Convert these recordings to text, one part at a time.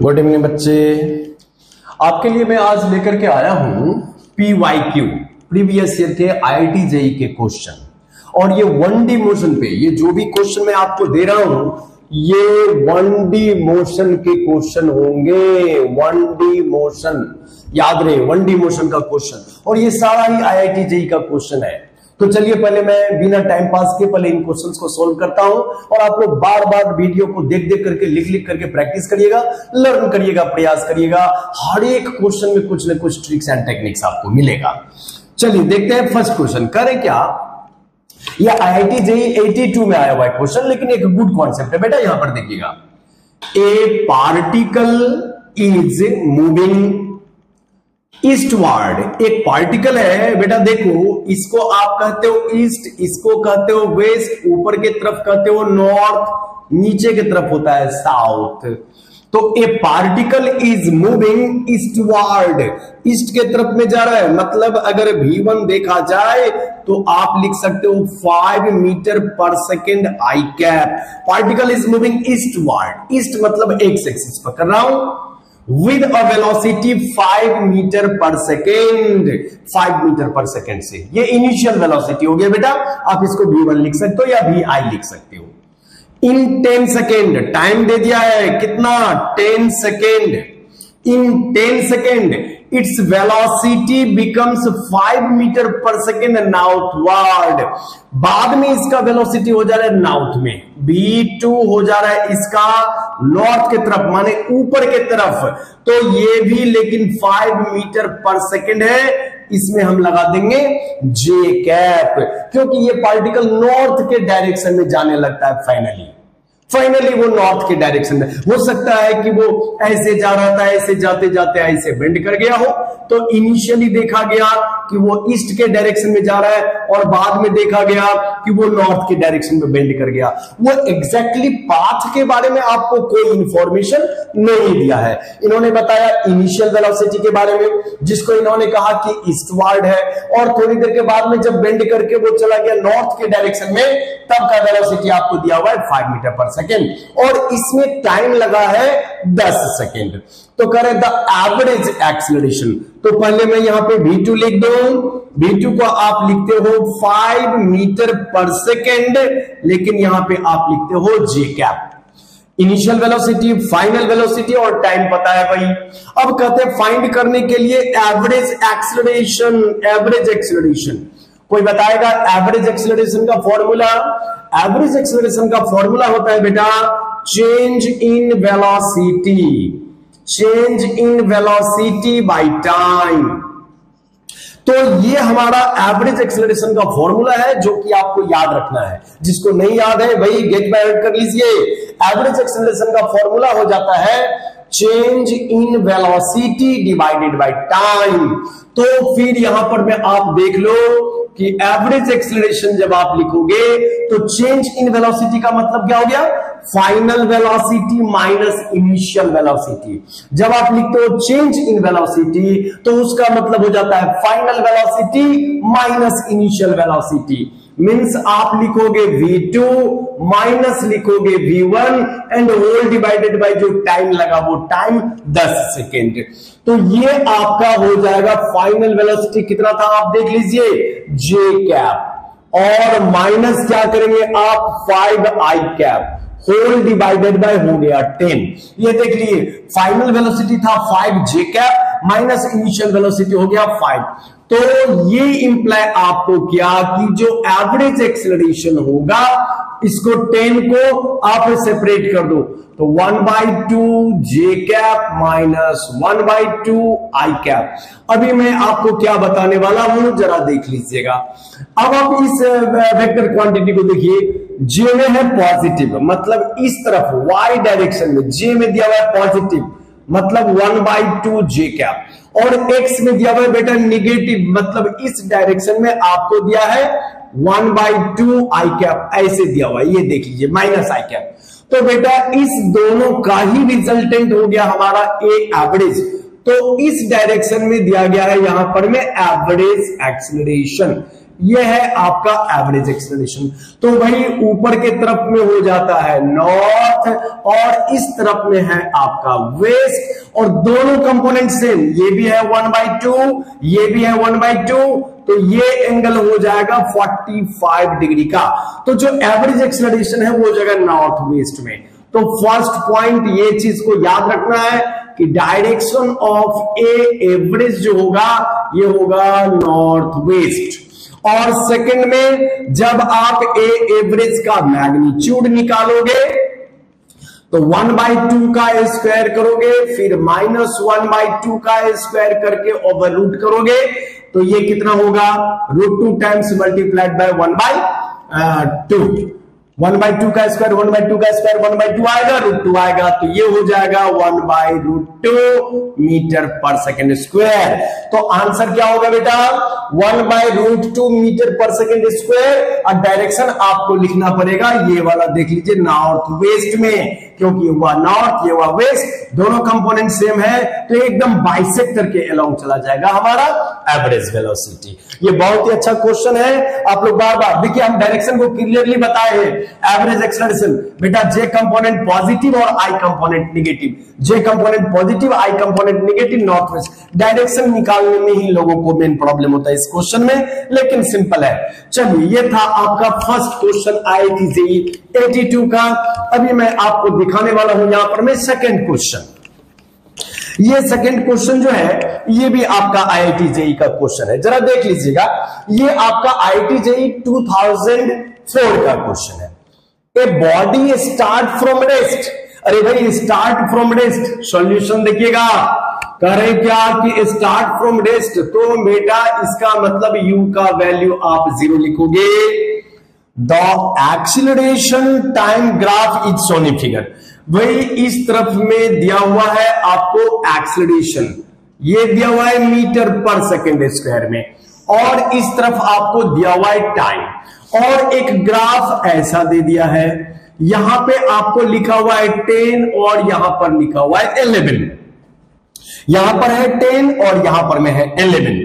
Good evening बच्चे। आपके लिए मैं आज लेकर के आया हूं PYQ प्रीवियस ईयर के IIT JEE के क्वेश्चन। और ये 1D मोशन पे ये जो भी क्वेश्चन मैं आपको दे रहा हूं ये 1D मोशन के क्वेश्चन होंगे। 1D मोशन याद रहे, 1D मोशन का क्वेश्चन, और ये सारा ही IIT JEE का क्वेश्चन है। तो चलिए पहले मैं बिना टाइम पास के पहले इन क्वेश्चंस को सोल्व करता हूं, और आप लोग बार बार वीडियो को देख देख करके लिख लिख करके प्रैक्टिस करिएगा, लर्न करिएगा, प्रयास करिएगा। हर एक क्वेश्चन में कुछ न कुछ ट्रिक्स एंड टेक्निक्स आपको मिलेगा। चलिए देखते हैं फर्स्ट क्वेश्चन। करें क्या, यह IIT JEE 82 में आया हुआ है क्वेश्चन, लेकिन एक गुड कॉन्सेप्ट है बेटा। यहां पर देखिएगा, ए पार्टिकल इज मूविंग ईस्टवर्ड। एक पार्टिकल है बेटा, देखो इसको आप कहते हो ईस्ट, इसको कहते हो वेस्ट, ऊपर की तरफ कहते हो नॉर्थ, नीचे की तरफ होता है साउथ। तो ए particle is moving eastward, east के तरफ में जा रहा है। मतलब अगर V1 देखा जाए तो आप लिख सकते हो 5 metre per second I cap. Particle is moving eastward, east मतलब एक्स एक्सिस पकड़ रहा हूं, with a velocity 5 metre per second. 5 metre per second से ये इनिशियल वेलोसिटी हो गया बेटा। आप इसको V1 लिख सकते हो या VI लिख सकते हो। इन 10 सेकेंड टाइम दे दिया है, कितना 10 second. In 10 second its velocity becomes 5 metre per second northward. बाद में इसका वेलोसिटी हो जा रहा है नाउथ में, V2 हो जा रहा है इसका नॉर्थ के तरफ, माने ऊपर के तरफ। तो ये भी लेकिन 5 मीटर पर सेकेंड है, इसमें हम लगा देंगे J कैप, क्योंकि ये पार्टिकल नॉर्थ के डायरेक्शन में जाने लगता है। फाइनली वो नॉर्थ के डायरेक्शन में। हो सकता है कि वो ऐसे जा रहा था, ऐसे जाते जाते ऐसे बेंड कर गया हो, तो इनिशियली देखा गया कि वो ईस्ट के डायरेक्शन में जा रहा है, और बाद में देखा गया कि वो नॉर्थ के डायरेक्शन में बेंड कर गया। वो एग्जैक्टली पाथ के बारे में आपको कोई इंफॉर्मेशन नहीं दिया है। इन्होंने बताया इनिशियल वेलोसिटी के बारे में, जिसको इन्होंने कहा कि ईस्टवर्ड है, और थोड़ी देर के बाद में जब बेंड करके वो चला गया नॉर्थ के डायरेक्शन में, तब का वेलोसिटी आपको दिया हुआ है 5 मीटर पर सेकेंड, और इसमें टाइम लगा है 10 सेकेंड। तो करें द एवरेज एक्सीलरेशन। तो पहले मैं यहां पे V2 लिख दूं। V2 को आप लिखते हो 5 मीटर पर सेकेंड, लेकिन यहां पे आप लिखते हो J cap. Initial velocity, final velocity और टाइम पता है भाई। अब कहते हैं फाइंड करने के लिए एवरेज एक्सीलरेशन। एवरेज एक्सीलरेशन कोई बताएगा एवरेज एक्सीलरेशन का फॉर्मूला? एवरेज एक्सीलरेशन का फॉर्मूला होता है बेटा change in velocity, change in velocity by time. तो ये हमारा एवरेज एक्सीलरेशन का फॉर्मूला है, जो कि आपको याद रखना है। जिसको नहीं याद है भाई गेट बाय हेड कर लीजिए। एवरेज एक्सीलरेशन का फॉर्मूला हो जाता है change in velocity divided by time. तो फिर यहां पर में आप देख लो कि एवरेज एक्सीलरेशन जब आप लिखोगे तो चेंज इन वेलोसिटी का मतलब क्या हो गया? Final velocity minus initial velocity. जब आप लिखते हो चेंज इन वेलोसिटी तो उसका मतलब हो जाता है final velocity minus initial velocity. Means आप लिखोगे V2 माइनस लिखोगे V1 and whole divided by जो टाइम लगा वो टाइम 10 सेकेंड। तो ये आपका हो जाएगा फाइनल वेलोसिटी। कितना था आप देख लीजिए J कैप, और माइनस क्या करेंगे आप 5I cap, whole divided bye हो गया 10। ये देख लिए फाइनल वेलोसिटी था 5J cap minus initial velocity हो गया 5। तो ये इंप्लाई आपको किया कि जो एवरेज एक्सीलरेशन होगा, इसको 10 को आप सेपरेट कर दो, तो 1/2 J cap minus 1/2 I cap. अभी मैं आपको क्या बताने वाला हूं जरा देख लीजिएगा। अब आप इस वेक्टर क्वांटिटी को देखिए, J में है पॉजिटिव, मतलब इस तरफ Y डायरेक्शन में J में दिया हुआ है पॉजिटिव, मतलब 1/2 J कैप, और X में दिया हुआ है बेटा निगेटिव, मतलब इस डायरेक्शन में आपको दिया है 1/2 I कैप, ऐसे दिया हुआ है। ये देख लीजिए माइनस I कैप। तो बेटा इस दोनों का ही रिजल्टेंट हो गया हमारा A एवरेज। तो इस डायरेक्शन में दिया गया है यहां पर में एवरेज एक्सीलरेशन। ये है आपका एवरेज एक्सेलरेशन। तो वही ऊपर के तरफ में हो जाता है नॉर्थ और इस तरफ में है आपका वेस्ट, और दोनों कंपोनेंट सेम, ये भी है 1/2, ये भी है 1/2, तो ये एंगल हो जाएगा 45 डिग्री का। तो जो एवरेज एक्सेलरेशन है वो हो जाएगा नॉर्थ वेस्ट में। तो फर्स्ट पॉइंट ये चीज को याद रखना है कि डायरेक्शन ऑफ ए एवरेज जो होगा ये होगा नॉर्थ वेस्ट। और सेकंड में जब आप ए एवरेज का मैग्नीट्यूड निकालोगे तो 1/2 का स्क्वायर करोगे, फिर -1/2 का स्क्वायर करके ओवर रूट करोगे, तो ये कितना होगा, √2 टाइम्स मल्टीप्लाइड बाय 1/2। 1/2 का स्क्वायर 1/2 का स्क्वायर 1/2 आएगा, √2 आएगा, तो ये हो जाएगा 1/√2 मीटर पर सेकेंड स्क्वायर। तो आंसर क्या होगा बेटा, 1/√2 मीटर पर सेकेंड स्क्वायर। और डायरेक्शन आपको लिखना पड़ेगा ये वाला, देख लीजिए, नॉर्थ वेस्ट में, क्योंकि हुआ नॉर्थ ये हुआ वेस्ट, दोनों कंपोनेंट सेम है, तो एकदम बाइसेक्ट करके अलोंग चला जाएगा हमारा एवरेज वेलोसिटी। ये बहुत ही अच्छा क्वेश्चन है। आप लोग बार बार देखिए, हम डायरेक्शन को क्लियरली बताए हैं। एवरेज एक्सेलरेशन बेटा, जे कंपोनेंट पॉजिटिव और I component negative, J component positive I component negative, north west. Direction निकालने में ही लोगों को मेन प्रॉब्लम होता है इस क्वेश्चन में, लेकिन सिंपल है। चलिए, ये था आपका फर्स्ट क्वेश्चन IIT JEE 82 का। अभी मैं आपको दिखाने वाला हूं यहां पर मैं सेकंड क्वेश्चन। ये सेकंड क्वेश्चन जो है ये भी आपका IIT JEE का क्वेश्चन है, जरा देख लीजिएगा। ये आपका IIT JEE 2004 का क्वेश्चन है। A body start from rest, अरे भाई स्टार्ट फ्रॉम रेस्ट, सॉल्यूशन देखिएगा, कह रहे क्या कि स्टार्ट फ्रॉम रेस्ट, तो बेटा इसका मतलब u का वैल्यू आप 0 लिखोगे। The acceleration time graph is shown in figure, भाई इस तरफ में दिया हुआ है आपको एक्सीलरेशन, ये दिया हुआ है मीटर पर सेकेंड स्क्वायर में, और इस तरफ आपको दिया हुआ है टाइम, और एक ग्राफ ऐसा दे दिया है, यहां पे आपको लिखा हुआ है 10 और यहां पर लिखा हुआ है 11, यहां पर है 10 और यहां पर में है 11।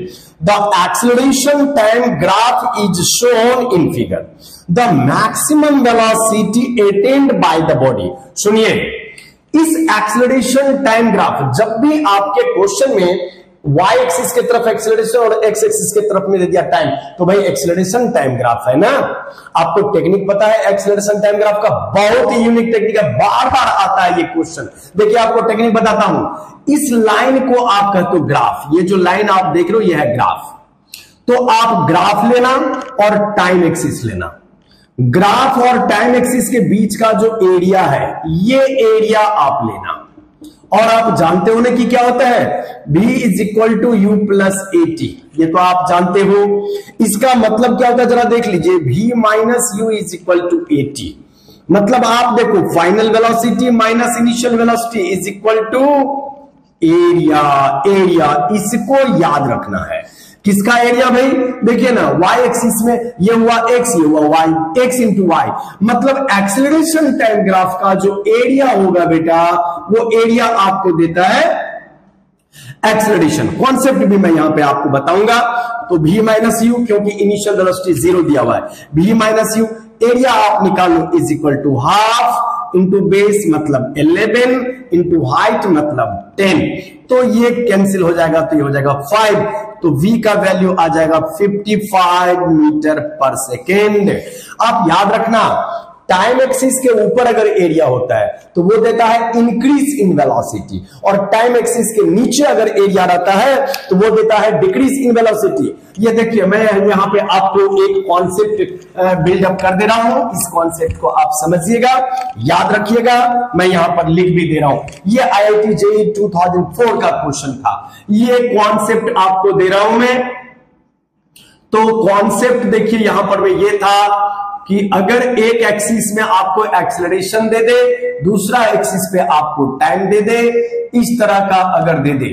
The acceleration time graph is shown in figure, the maximum velocity attend by the body. सुनिए, इस एक्सीलरेशन टाइम ग्राफ, जब भी आपके क्वेश्चन में y एक्सिस की तरफ एक्सीलरेशन और x एक्सिस की तरफ में दे दिया टाइम, तो भाई एक्सीलरेशन टाइम ग्राफ है ना। आपको टेक्निक पता है एक्सीलरेशन टाइम ग्राफ का, बहुत ही यूनिक टेक्निक है, बार बार आता है ये क्वेश्चन। देखिए आपको टेक्निक बताता हूं, इस लाइन को आप कहते हो ग्राफ, ये जो लाइन आप देख रहे हो ये है ग्राफ, तो आप ग्राफ लेना और टाइम एक्सिस लेना। ग्राफ और टाइम एक्सिस के बीच का जो एरिया है ये एरिया आप लेना, और आप जानते हो ना कि क्या होता है, v = u + at, ये तो आप जानते हो। इसका मतलब क्या होता है जरा देख लीजिए, v - u = at, मतलब आप देखो final velocity minus initial velocity = area. Area इसको याद रखना है, किसका एरिया भाई, देखिए ना y एक्सिस में ये हुआ x, ये हुआ y, x × y, मतलब एक्सीलरेशन टाइम ग्राफ का जो एरिया होगा बेटा, वो एरिया आपको देता है एक्सीलरेशन। कॉन्सेप्ट भी मैं यहां पे आपको बताऊंगा। तो v - u, क्योंकि इनिशियल वेलोसिटी 0 दिया हुआ है, v - u एरिया आप निकालो = हाफ इंटू बेस मतलब 11 इंटू हाइट मतलब 10, तो ये कैंसिल हो जाएगा, तो ये हो जाएगा 5, तो v का वैल्यू आ जाएगा 55 मीटर पर सेकेंड। आप याद रखना, टाइम एक्सिस के ऊपर अगर एरिया होता है तो वो देता है इंक्रीज इन वेलोसिटी, और टाइम एक्सिस के नीचे अगर एरिया रहता है तो वो देता है डिक्रीज इन वेलोसिटी। ये देखिए, मैं यहाँ पे आपको एक कॉन्सेप्ट बिल्डअप कर दे रहा हूं, इस कॉन्सेप्ट को आप समझिएगा, याद रखिएगा, मैं यहां पर लिख भी दे रहा हूं। ये IIT JEE 2004 का क्वेश्चन था, ये कॉन्सेप्ट आपको दे रहा हूं मैं। तो कॉन्सेप्ट देखिए यहां पर में ये था कि अगर एक एक्सिस में आपको एक्सेलरेशन दे दे, दूसरा एक्सिस पे आपको टाइम दे दे, इस तरह का अगर दे दे,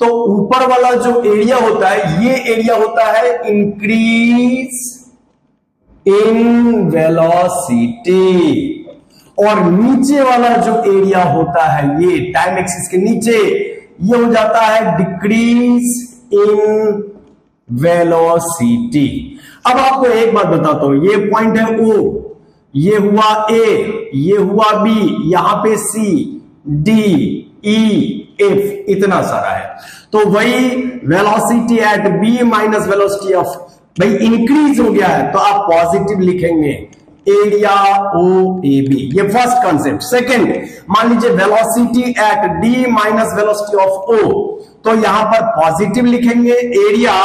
तो ऊपर वाला जो एरिया होता है ये एरिया होता है इंक्रीज इन वेलोसिटी, और नीचे वाला जो एरिया होता है ये टाइम एक्सिस के नीचे, ये हो जाता है डिक्रीज इन वेलोसिटी। अब आपको एक बात बताता हूं, ये पॉइंट है O, ये हुआ A, ये हुआ B, यहां पे C, D, E, F, इतना सारा है। तो वही velocity at B minus velocity of, भाई इंक्रीज हो गया है तो आप पॉजिटिव लिखेंगे, एरिया OAB। ये फर्स्ट कॉन्सेप्ट। सेकंड, मान लीजिए velocity at D minus velocity of O, तो यहां पर पॉजिटिव लिखेंगे एरिया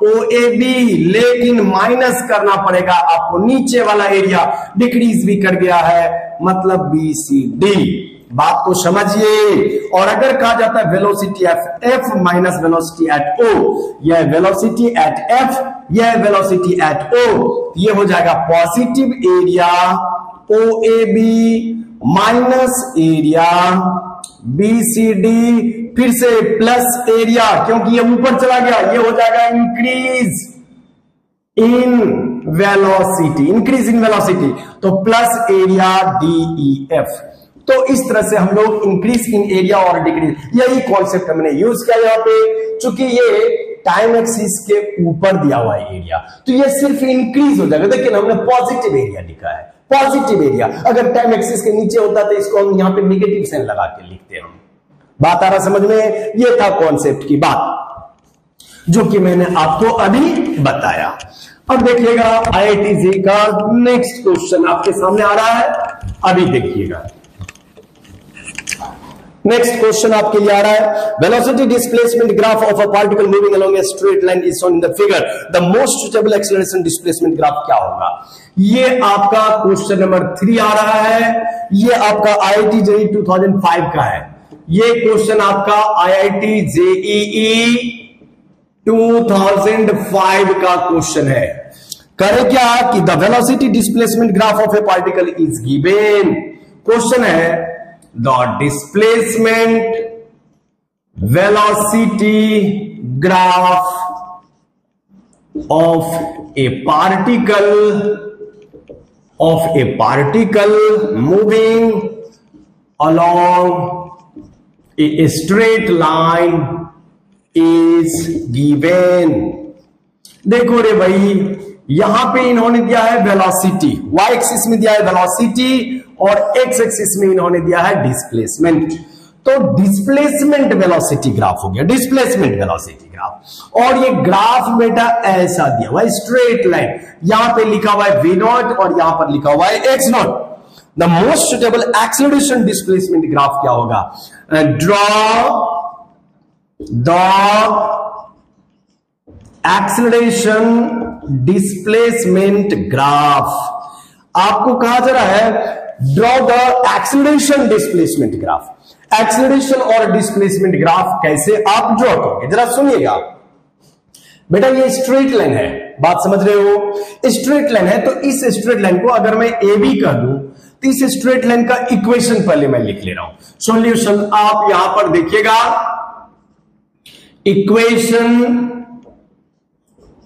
OAB, लेकिन माइनस करना पड़ेगा आपको, नीचे वाला एरिया डिक्रीज भी कर गया है, मतलब BCD। बात को समझिए। और अगर कहा जाता है velocity at F minus velocity at O, यह वेलोसिटी एट F, यह वेलोसिटी एट O, ये हो जाएगा positive area OAB minus area BCD, फिर से प्लस एरिया, क्योंकि ये ऊपर चला गया, ये हो जाएगा increase in velocity, increase in velocity, तो प्लस एरिया DEF। तो इस तरह से हम लोग इंक्रीज इन एरिया और डिक्रीज, यही कॉन्सेप्ट हमने यूज किया यहाँ पे। चूंकि ये टाइम एक्सिस के ऊपर दिया हुआ है एरिया, तो ये सिर्फ इंक्रीज हो जाएगा, लेकिन हमने पॉजिटिव एरिया लिखा है, पॉजिटिव एरिया। अगर टाइम एक्सिस के नीचे होता तो इसको हम यहाँ पे नेगेटिव साइन लगा के लिखते हैं। बात आ रहा समझ में? ये था कॉन्सेप्ट की बात, जो कि मैंने आपको अभी बताया। अब देखिएगा IIT JEE का नेक्स्ट क्वेश्चन आपके सामने आ रहा है, अभी देखिएगा। नेक्स्ट क्वेश्चन आपके लिए आ रहा है, velocity displacement graph of a particle moving along a straight line is shown in the figure, the most suitable acceleration displacement graph क्या होगा? ये आपका क्वेश्चन नंबर 3 आ रहा है। ये आपका IIT JEE 2005 का है। ये क्वेश्चन आपका IIT JEE 2005 का क्वेश्चन है। करे क्या कि the velocity displacement graph of A particle is given. Question है the displacement velocity graph of a particle moving along a straight line is given। देखो रे भाई, यहां पे इन्होंने दिया है वेलोसिटी, y एक्सिस में दिया है वेलोसिटी और x एक्सिस में इन्होंने दिया है डिस्प्लेसमेंट। तो डिस्प्लेसमेंट वेलोसिटी ग्राफ हो गया, डिस्प्लेसमेंट वेलोसिटी ग्राफ। और ये ग्राफ बेटा ऐसा दिया हुआ है, स्ट्रेट लाइन, यहां पे लिखा हुआ है v0 और यहां पर लिखा हुआ है x0। The most suitable acceleration displacement graph क्या होगा? Draw the acceleration displacement graph. आपको कहा जा रहा है draw the acceleration displacement graph. Acceleration और डिस्प्लेसमेंट ग्राफ कैसे आप ड्रॉ करोगे, जरा सुनिएगा बेटा। ये स्ट्रेट लाइन है, बात समझ रहे हो? स्ट्रेट लाइन है, तो इस स्ट्रेट लाइन को अगर मैं AB कर दूं तो इस स्ट्रेट लाइन का इक्वेशन पहले मैं लिख ले रहा हूं। सॉल्यूशन आप यहां पर देखिएगा, equation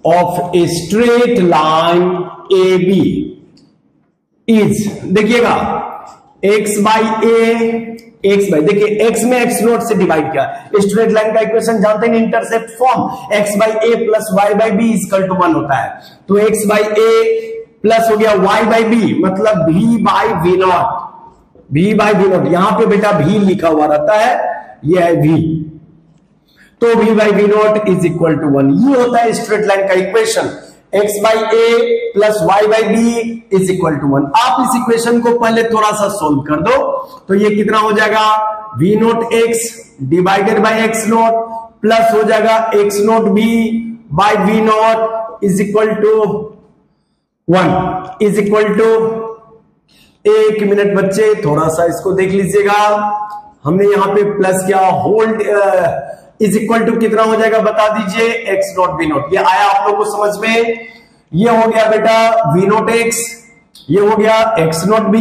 of a straight line AB is, देखिएगा x by A, x by, देखिए x में x0 से डिवाइड किया। स्ट्रेट लाइन का इक्वेशन जानते हैं, intercept form, x by a plus y by b equal to 1 होता है। तो x बाई ए प्लस हो गया y बाई बी, मतलब v by v naught, v by v naught. यहां पे बेटा v लिखा हुआ रहता है, यह है v, तो v by v naught is equal to 1। ये होता है स्ट्रेट लाइन का equation, x by a plus y by b is equal to 1। आप इस इक्वेशन को पहले थोड़ा सा सोल्व कर दो, तो ये कितना हो जाएगा, v naught x divided by x naught plus हो जाएगा x naught b by v naught is equal to 1 is equal to, एक मिनट बच्चे थोड़ा सा इसको देख लीजिएगा। हमने यहां पे प्लस किया, होल्ड इज इक्वल टू कितना हो जाएगा बता दीजिए, x नोट v नोट। ये आया आप लोग को समझ में? ये हो गया बेटा v नोट x, ये हो गया x naught b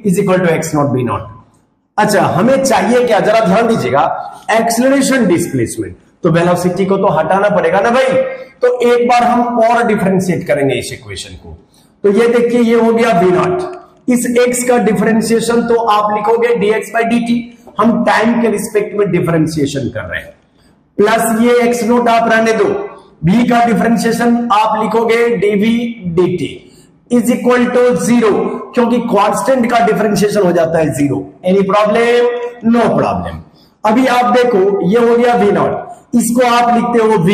is equal to x naught b naught. अच्छा, हमें चाहिए क्या, जरा ध्यान दीजिएगा, एक्सेलरेशन डिस्प्लेसमेंट। तो वेलोसिटी को तो हटाना पड़ेगा ना भाई, तो एक बार हम और डिफरेंशिएट करेंगे इस इक्वेशन को। तो ये देखिए, ये हो गया v नॉट, इस x का डिफरेंशिएशन तो आप लिखोगे dx बाई dt। हम टाइम के रिस्पेक्ट में डिफरेंशिएशन कर रहे हैं, प्लस ये x नोट आप रहने दो, v का डिफरेंशिएशन आप लिखोगे dv dt is equal to 0, क्योंकि कांस्टेंट का डिफरेंशिएशन हो जाता है 0। Any problem? No problem. अभी आप देखो, ये हो गया v नॉट, इसको आप लिखते हो v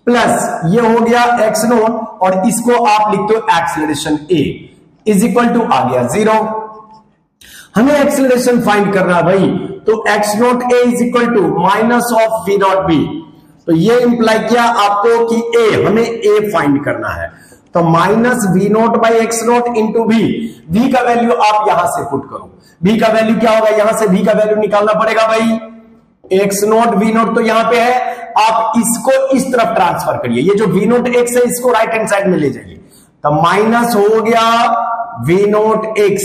प्लस ये हो गया x नॉट और इसको आप लिखते हो acceleration a is equal to आ गया 0। हमें एक्सेलरेशन फाइंड करना है भाई, तो x not a is equal to minus of v not b। तो ये इंप्लाई किया आपको कि a, हमें a फाइंड करना है, तो minus v naught by x not into v। v का वैल्यू आप यहां से पुट करो, v का वैल्यू क्या होगा, यहां से v का वैल्यू निकालना पड़ेगा भाई, x नॉट v नॉट तो यहां पे है, आप इसको इस तरफ ट्रांसफर करिए, ये जो v नॉट x है इसको राइट हैंड साइड में ले जाइए, तो माइनस हो गया v not x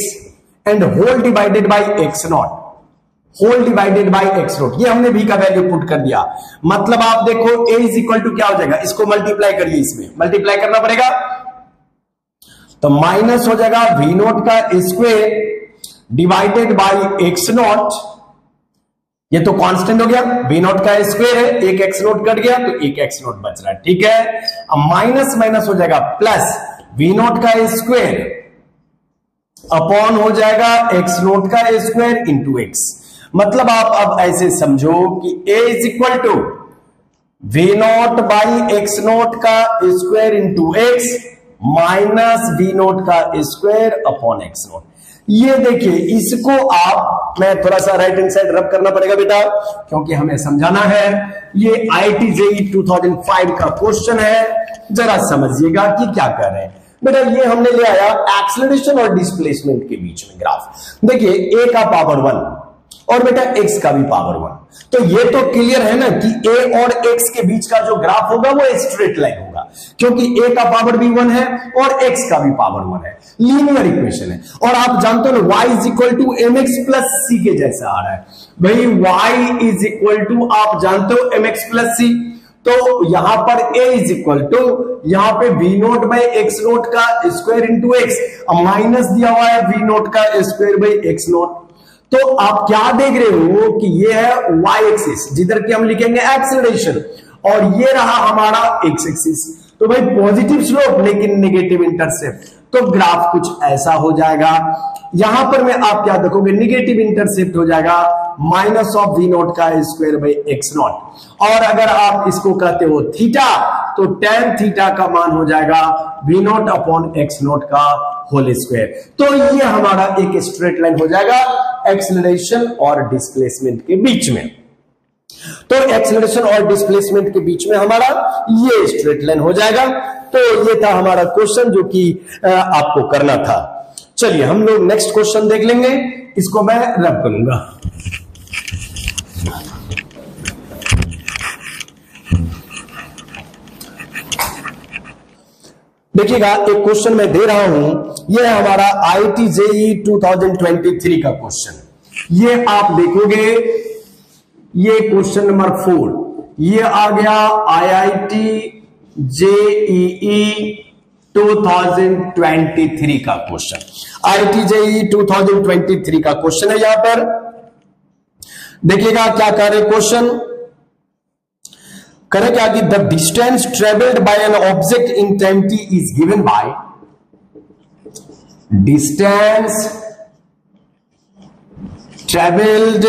and whole divided by x not, whole divided by x not. ये हमने v का वैल्यू पुट कर दिया, मतलब आप देखो a इज इक्वल टू क्या हो जाएगा, इसको मल्टीप्लाई करिए, इसमें मल्टीप्लाई करना पड़ेगा, तो माइनस हो जाएगा v नॉट का square divided by x naught, ये तो कांस्टेंट हो गया, v नॉट का स्क्वायर है, एक एक्स नॉट कट गया तो एक एक्स नॉट बच रहा है, ठीक है। अब माइनस माइनस हो जाएगा प्लस v नॉट का स्क्वायर अपॉन हो जाएगा एक्स नॉट का स्क्वायर इंटू एक्स। मतलब आप अब ऐसे समझो कि a is equal to v naught by x naught का square into x minus v naught का स्क्वायर अपॉन एक्स नॉट। ये देखिए, इसको आप, मैं थोड़ा सा राइट हैंड साइड रब करना पड़ेगा बेटा, क्योंकि हमें समझाना है, ये IIT JEE 2005 का क्वेश्चन है, जरा समझिएगा कि क्या कर रहे हैं बेटा। ये हमने ले आया एक्सेलरेशन और डिस्प्लेसमेंट के बीच में ग्राफ, देखिए a का पावर 1 और बेटा x का भी पावर 1, तो ये तो क्लियर है ना कि a और x के बीच का जो ग्राफ होगा वो स्ट्रेट लाइन होगा, क्योंकि a का पावर भी 1 है और x का भी पावर 1 है, लीनियर इक्वेशन है। और आप जानते हो ना y is equal to mx plus c के जैसा आ रहा है भाई, y इज इक्वल टू आप जानते हो mx प्लस c, तो यहां पर a इज इक्वल टू, यहां पे v note by x note का स्क्वायर इंटू एक्स, माइनस दिया हुआ है v नोट का स्क्वायर बाई एक्स नोट। तो आप क्या देख रहे हो कि ये है y एक्सिस, जिधर की हम लिखेंगे एक्सेलरेशन, और ये रहा हमारा x एक्सिस, तो भाई पॉजिटिव स्लोप लेकिन नेगेटिव इंटरसेप्ट, तो ग्राफ कुछ ऐसा हो जाएगा। यहां पर में आप क्या देखोगे, नेगेटिव इंटरसेप्ट हो जाएगा माइनस ऑफ v नॉट का स्क्वायर बाई एक्स नॉट, और अगर आप इसको कहते हो थीटा, तो tan थीटा का मान हो जाएगा v not upon x naught का होल स्क्वायर। तो ये हमारा एक स्ट्रेट लाइन हो जाएगा एक्सेलरेशन और डिस्प्लेसमेंट के बीच में। तो एक्सेलरेशन और डिस्प्लेसमेंट के बीच में हमारा ये स्ट्रेट लाइन हो जाएगा। तो ये था हमारा क्वेश्चन जो कि आपको करना था। चलिए हम लोग नेक्स्ट क्वेश्चन देख लेंगे, इसको मैं रब करूंगा। देखिएगा, एक क्वेश्चन मैं दे रहा हूं, यह है हमारा IIT JEE 2023 का क्वेश्चन। ये आप देखोगे, ये क्वेश्चन नंबर 4, ये आ गया IIT JEE 2023 का क्वेश्चन। IIT JEE 2023 का क्वेश्चन है। यहां पर देखिएगा क्या कह रहे क्वेश्चन, करें क्या कि the distance travelled by an object in time t is given by distance travelled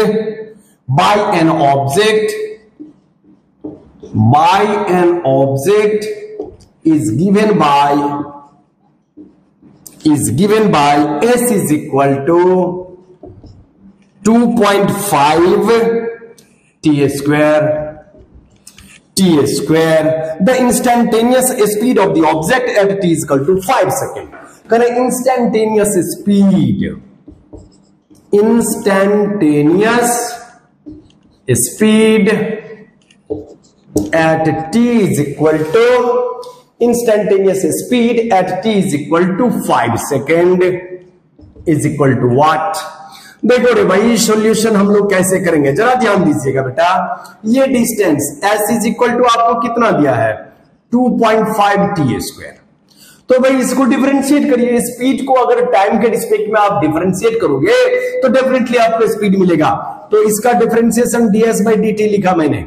by an object is given by s is equal to 2.5 t square. The instantaneous speed of the object at t is equal to 5 seconds. करें instantaneous speed at t is equal to instantaneous speed at t is equal to 5 second is equal to what? देखो रे भाई, solution हम लोग कैसे करेंगे, जरा ध्यान दीजिएगा बेटा। ये distance s is equal to आपको कितना दिया है, 2.5 t स्क्वायर। तो भाई इसको डिफरेंशिएट करिए, स्पीड को अगर टाइम के रिस्पेक्ट में आप डिफरेंशिएट करोगे तो डेफिनेटली आपको स्पीड मिलेगा। तो इसका डिफरेंशिएशन ds बाई dt लिखा मैंने,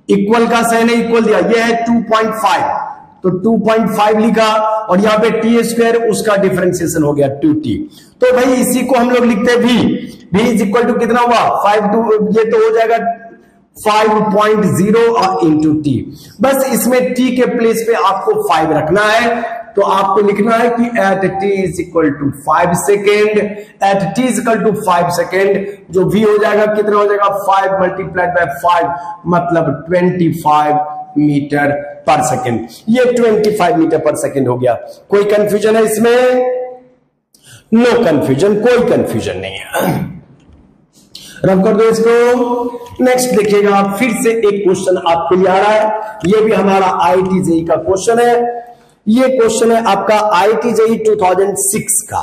इक्वल का साइन है, इक्वल दिया, ये है 2.5, तो 2.5 लिखा, और यहां पे टी स्क्वायर, उसका डिफरेंशिएशन हो गया 2t। तो भाई इसी को हम लोग लिखते हैं v इज इक्वल टू कितना हुआ 5 2, ये तो हो जाएगा 5.0 इंटू टी। बस इसमें t के प्लेस पे आपको 5 रखना है, तो आपको लिखना है कि at t is equal to 5 second, at t is equal to 5 second, जो v हो जाएगा कितना हो जाएगा 5 मल्टीप्लाइड बाय 5, मतलब 25 मीटर पर सेकेंड। ये 25 मीटर पर सेकेंड हो गया। कोई कंफ्यूजन है इसमें? नो कंफ्यूजन, कोई कंफ्यूजन नहीं है। रब कर दो इसको। नेक्स्ट देखिएगा, फिर से एक क्वेश्चन आपके लिए आ रहा है, ये भी हमारा IIT JEE का क्वेश्चन है। ये क्वेश्चन है आपका IIT JEE 2006 का,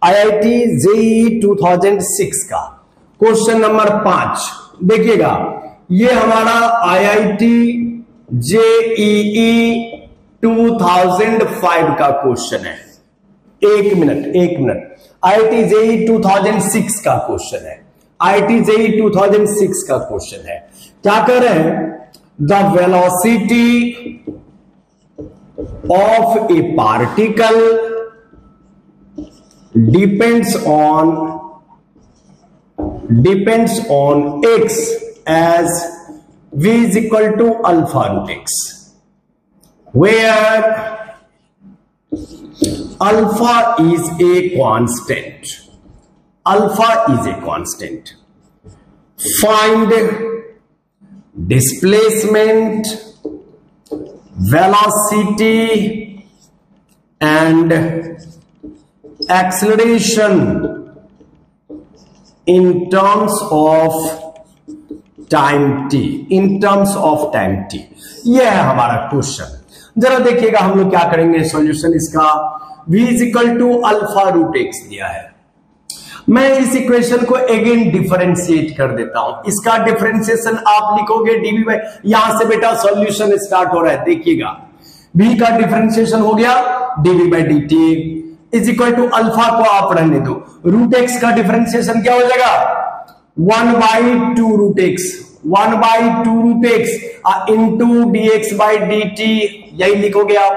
IIT JEE 2006 का क्वेश्चन नंबर 5। देखिएगा, ये हमारा IIT JEE 2005 का क्वेश्चन है। एक मिनट, IIT JEE 2006 का क्वेश्चन है, IIT JEE 2006 का क्वेश्चन है। क्या कर रहे हैं? The velocity of A particle depends on x as v is equal to alpha root x, where alpha is a constant. Alpha is a constant. Find displacement, velocity and acceleration in terms of time t, in terms of time t। यह है हमारा question. जरा देखिएगा हम लोग क्या करेंगे solution इसका। v is equal to alpha root x दिया है। मैं इस इक्वेशन को अगेन डिफरेंशिएट कर देता हूं। इसका डिफरेंशिएशन आप लिखोगे dv बाय, यहां से बेटा सॉल्यूशन स्टार्ट हो रहा है। देखिएगा, v का डिफरेंशिएशन हो गया dv by dt is equal to alpha को आप रहने दो, रूट x का डिफरेंशिएशन क्या हो जाएगा 1/2 root x, 1/2 root x into dx by dt, यही लिखोगे आप।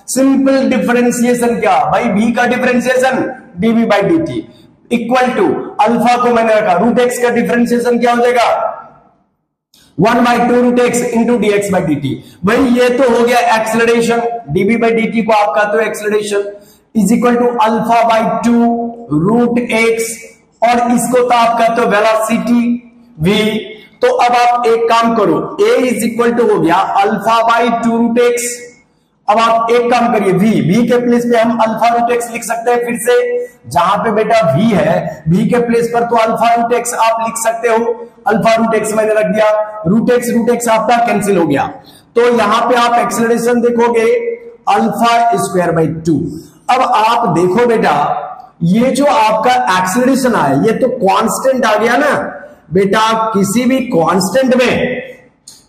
सिंपल डिफरेंशिएशन क्या भाई, v का differentiation dv by dt equal to alpha को मैंने रखा, रूट x का डिफरेंशिएशन क्या हो जाएगा 1/2 root x into dx by dt। भाई ये तो हो गया एक्सेलरेशन, dv बाई dt को आप कहते हो acceleration, is equal to alpha by 2 root x, और इसको तो आप कहते हो वेलोसिटी v। तो अब आप एक काम करो, a इज इक्वल टू हो गया अल्फा बाई 2 रूट x। अब आप एक काम करिए, v के प्लेस पे हम अल्फा रूट x लिख सकते हैं। फिर से जहां पे बेटा v है, v के प्लेस पर तो अल्फा रूट x आप लिख सकते हो, अल्फा रूट x मैंने रख दिया, रूट x आपका कैंसिल हो गया। तो यहां पे आप एक्सेलरेशन देखोगे अल्फा स्क्वायर बाई 2। अब आप देखो बेटा, ये जो आपका एक्सेलरेशन आया ये तो कांस्टेंट आ गया ना बेटा। किसी भी कांस्टेंट में,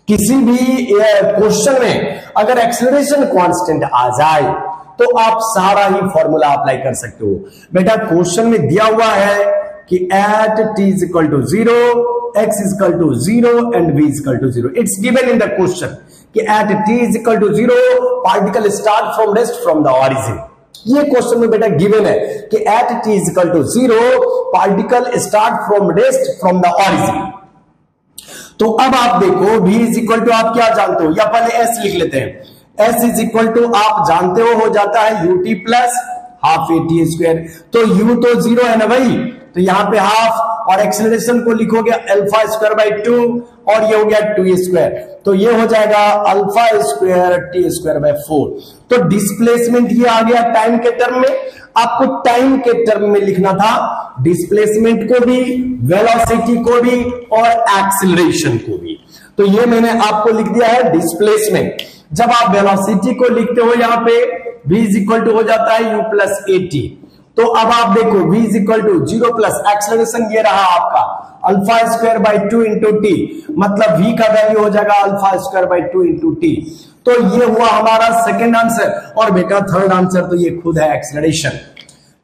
किसी भी क्वेश्चन में अगर एक्सेलरेशन कांस्टेंट आ जाए तो आप सारा ही फॉर्मूला अप्लाई कर सकते हो। बेटा क्वेश्चन में दिया हुआ है कि at t is equal to 0, x is equal to 0 and v is equal to 0। It's given in the question कि at t is equal to 0 particle start from rest from the origin. ये question में बेटा given है कि at t is equal to 0 particle start from rest from the origin. तो अब आप देखो v इज इक्वल टू आप क्या जानते हो, या पहले s लिख लेते हैं। s इज इक्वल टू आप जानते हो जाता है ut plus half A T square. तो u तो 0 है ना भाई, तो यहां पे हाफ, और एक्सेलरेशन को लिखोगे अल्फा स्क्वायर बाई 2, और ये हो गया 2 स्क्वायर, तो ये हो जाएगा alpha square T square by 4। तो डिस्प्लेसमेंट ये आ गया टाइम के टर्म में। आपको टाइम के टर्म में लिखना था, डिस्प्लेसमेंट को भी, वेलोसिटी को भी, और एक्सेलरेशन को भी। तो ये मैंने आपको लिख दिया है डिस्प्लेसमेंट। जब आप वेलोसिटी को लिखते हो यहां पे v इज इक्वल टू हो जाता है u प्लस ए टी। तो अब आप देखो v is equal to 0 plus acceleration ये रहा आपका alpha square by 2 into t, मतलब v का वैल्यू हो जाएगा alpha square by 2 into t. तो ये हुआ हमारा सेकंड आंसर, और बेटा थर्ड आंसर तो ये खुद है एक्सेलरेशन।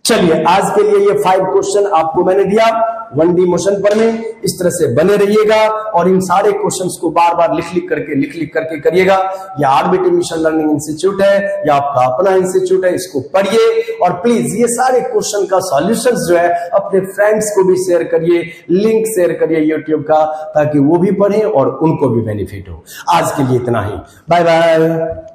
चलिए आज के लिए ये 5 क्वेश्चन आपको मैंने दिया। वन डी मोशन पर में इस तरह से बने रहिएगा और इन सारे क्वेश्चंस को बार बार लिख लिख करके करिएगा। यह आरबीटी मिशन लर्निंग इंस्टीट्यूट है, यह आपका अपना इंस्टीट्यूट है, इसको पढ़िए और प्लीज ये सारे क्वेश्चन का सॉल्यूशंस जो है अपने फ्रेंड्स को भी शेयर करिए, लिंक शेयर करिए यूट्यूब का, ताकि वो भी पढ़ें और उनको भी बेनिफिट हो। आज के लिए इतना ही, बाय बाय।